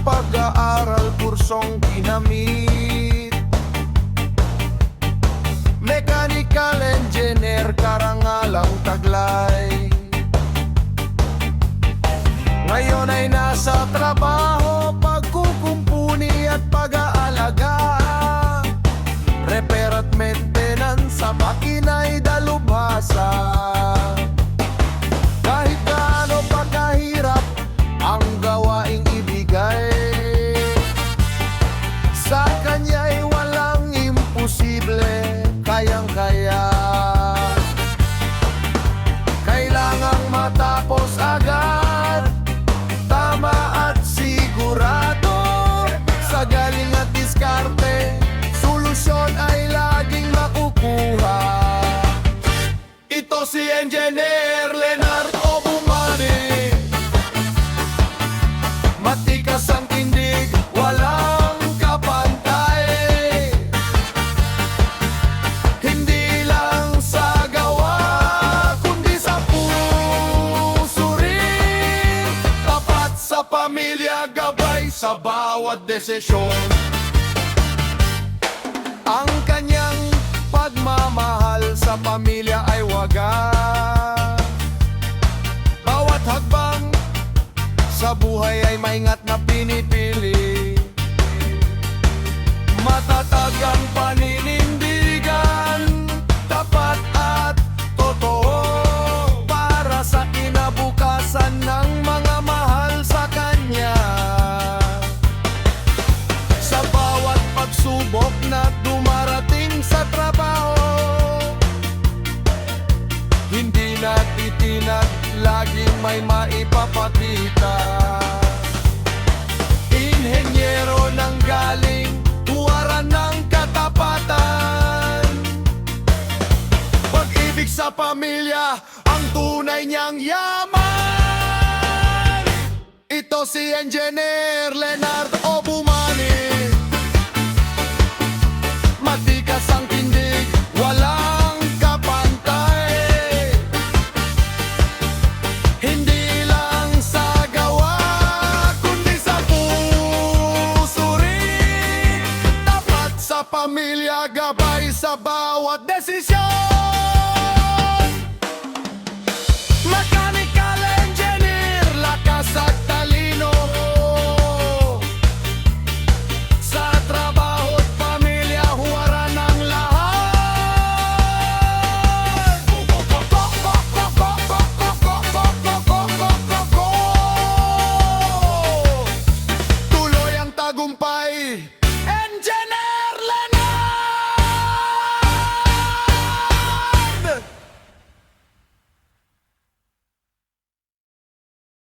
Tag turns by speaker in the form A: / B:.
A: pag-aaral, kursong ginamit. Mechanical engineer, karangalang taglay. Ngayon ay nasa trabaho, pagkukumpuni at pag-aalaga. Repair at maintenance sa makina'y dalubhasa. Kahit gaano pa kahirap ang gawaing ibigay, sa kanya'y walang imposible, kayang-kaya. Kailangang matapos agad, tama at sigurado. Sa galing at diskarte, solusyon ay laging makukuha. Ito si Engineer Leonard Obumani. Matikas ang tindig, walang kapantay. Hindi lang sa gawa, kundi sa puso rin. Tapat sa pamilya, gabay sa bawat desisyon. Ang kanyang pagmamahal sa pamilya ay wagas. Bawat hakbang sa buhay ay maingat na pinipili. Matatag ang paninindigan, tapat at totoo, para sa kinabukasan ng mga mahal sa kanya. Sa bawat pagsubok na dumarating sa trabaho, hindi natitinag, laging may maipapakita. Inhenyero ng galing, tuwaran ng katapatan. Pag-ibig sa pamilya, ang tunay niyang yaman. Ito si Engineer Leonard Obumani. Matikas ang tindig, walang kapantay. Hindi lang sa gawa, kundi sa puso rin. Tapat sa pamilya, gabay sa bawat desisyon.